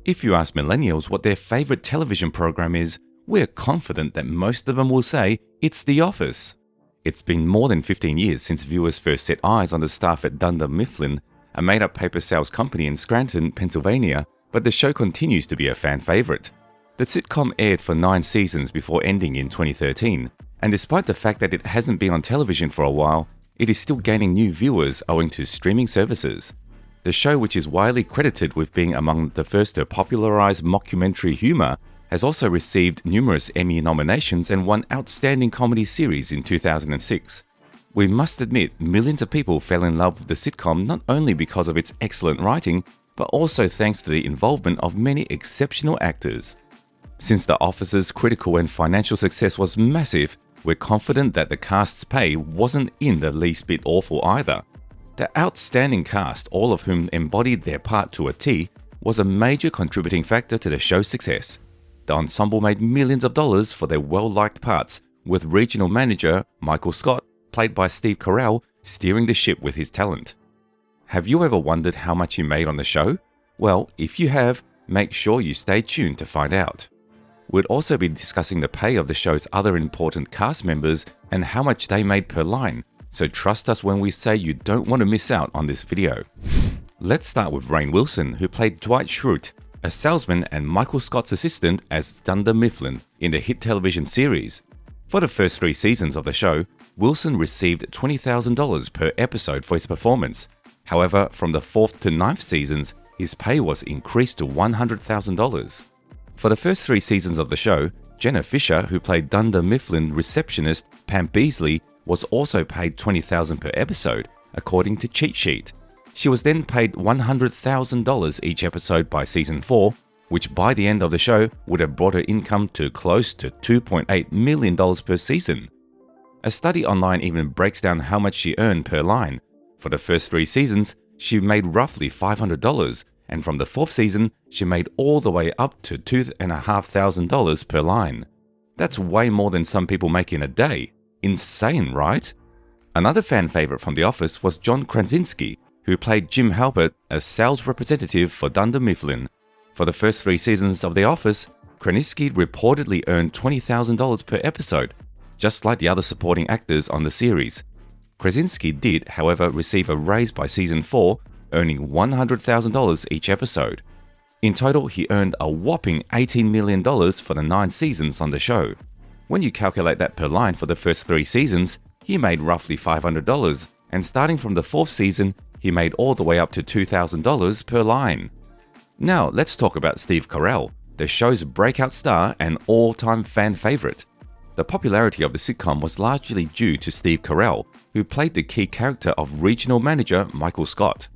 If you ask millennials what their favorite television program is, we're confident that most of them will say it's The Office. It's been more than 15 years since viewers first set eyes on the staff at Dunder Mifflin, a made-up paper sales company in Scranton, Pennsylvania, but the show continues to be a fan favorite. The sitcom aired for 9 seasons before ending in 2013, and despite the fact that it hasn't been on television for a while, it is still gaining new viewers owing to streaming services. The show, which is widely credited with being among the first to popularize mockumentary humor, has also received numerous Emmy nominations and won Outstanding Comedy Series in 2006. We must admit, millions of people fell in love with the sitcom not only because of its excellent writing, but also thanks to the involvement of many exceptional actors. Since The Office's critical and financial success was massive, we're confident that the cast's pay wasn't in the least bit awful either. The outstanding cast, all of whom embodied their part to a T, was a major contributing factor to the show's success. The ensemble made millions of dollars for their well-liked parts, with regional manager Michael Scott, played by Steve Carell, steering the ship with his talent. Have you ever wondered how much he made on the show? Well, if you have, make sure you stay tuned to find out. We'll also be discussing the pay of the show's other important cast members and how much they made per line, so trust us when we say you don't want to miss out on this video. Let's start with Rainn Wilson, who played Dwight Schrute, a salesman and Michael Scott's assistant as Dunder Mifflin in the hit television series. For the first 3 seasons of the show, Wilson received $20,000 per episode for his performance. However, from the 4th to 9th seasons, his pay was increased to $100,000. For the first 3 seasons of the show, Jenna Fischer, who played Dunder Mifflin receptionist Pam Beasley, was also paid $20,000 per episode, according to Cheat Sheet. She was then paid $100,000 each episode by season 4, which by the end of the show would have brought her income to close to $2.8 million per season. A study online even breaks down how much she earned per line. For the first 3 seasons, she made roughly $500, and from the 4th season, she made all the way up to $2,500 per line. That's way more than some people make in a day. Insane, right? Another fan favorite from The Office was John Krasinski, who played Jim Halpert, a sales representative for Dunder Mifflin. For the first 3 seasons of The Office, Krasinski reportedly earned $20,000 per episode, just like the other supporting actors on the series. Krasinski did, however, receive a raise by season 4, earning $100,000 each episode. In total, he earned a whopping $18 million for the 9 seasons on the show. When you calculate that per line for the first 3 seasons, he made roughly $500, and starting from the 4th season, he made all the way up to $2,000 per line. Now, let's talk about Steve Carell, the show's breakout star and all-time fan favorite. The popularity of the sitcom was largely due to Steve Carell, who played the key character of regional manager Michael Scott.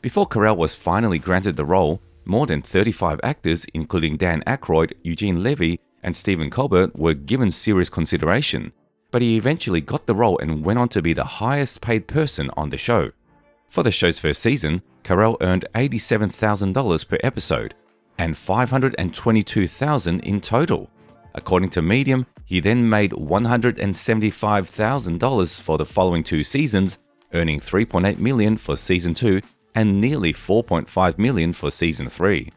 Before Carell was finally granted the role, more than 35 actors, including Dan Aykroyd, Eugene Levy, and Stephen Colbert, were given serious consideration, but he eventually got the role and went on to be the highest paid person on the show. For the show's first season, Carell earned $87,000 per episode, and $522,000 in total. According to Medium, he then made $175,000 for the following 2 seasons, earning $3.8 million for season 2 and nearly $4.5 million for season 3.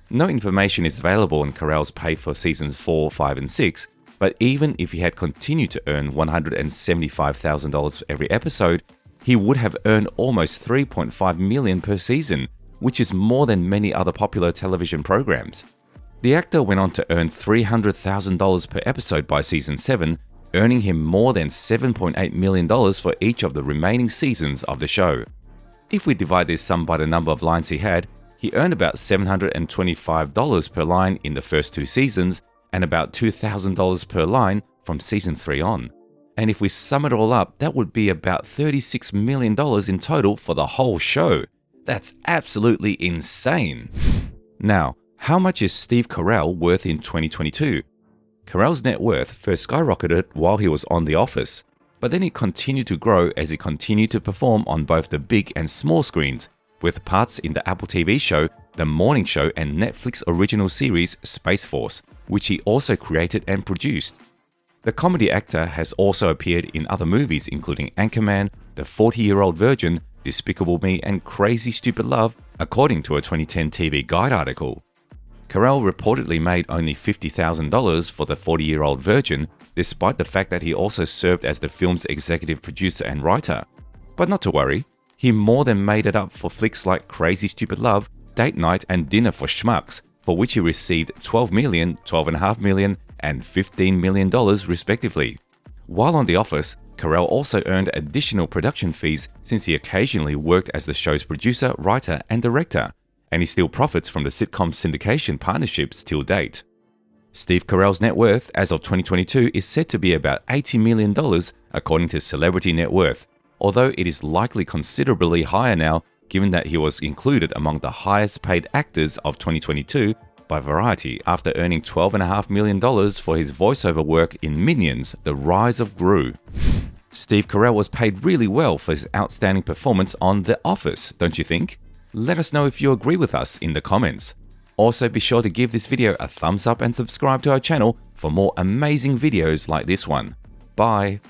No information is available on Carell's pay for seasons 4, 5, and 6, but even if he had continued to earn $175,000 every episode, he would have earned almost $3.5 million per season, which is more than many other popular television programs. The actor went on to earn $300,000 per episode by season 7, earning him more than $7.8 million for each of the remaining seasons of the show. If we divide this sum by the number of lines he had, he earned about $725 per line in the first 2 seasons and about $2,000 per line from season 3 on. And if we sum it all up, that would be about $36 million in total for the whole show. That's absolutely insane. Now, how much is Steve Carell worth in 2022? Carell's net worth first skyrocketed while he was on The Office, but then it continued to grow as he continued to perform on both the big and small screens, with parts in the Apple TV show, The Morning Show, and Netflix original series Space Force, which he also created and produced. The comedy actor has also appeared in other movies including Anchorman, The 40-Year-Old Virgin, Despicable Me, and Crazy Stupid Love, according to a 2010 TV Guide article. Carell reportedly made only $50,000 for the 40-year-old virgin, despite the fact that he also served as the film's executive producer and writer. But not to worry, he more than made it up for flicks like Crazy Stupid Love, Date Night, and Dinner for Schmucks, for which he received $12 million, $12.5 million, and $15 million respectively. While on The Office, Carell also earned additional production fees since he occasionally worked as the show's producer, writer, and director, and he still profits from the sitcom syndication partnerships till date. Steve Carell's net worth as of 2022 is said to be about $80 million according to Celebrity Net Worth, although it is likely considerably higher now given that he was included among the highest paid actors of 2022 by Variety after earning $12.5 million for his voiceover work in Minions: The Rise of Gru. Steve Carell was paid really well for his outstanding performance on The Office, don't you think? Let us know if you agree with us in the comments. Also, be sure to give this video a thumbs up and subscribe to our channel for more amazing videos like this one. Bye!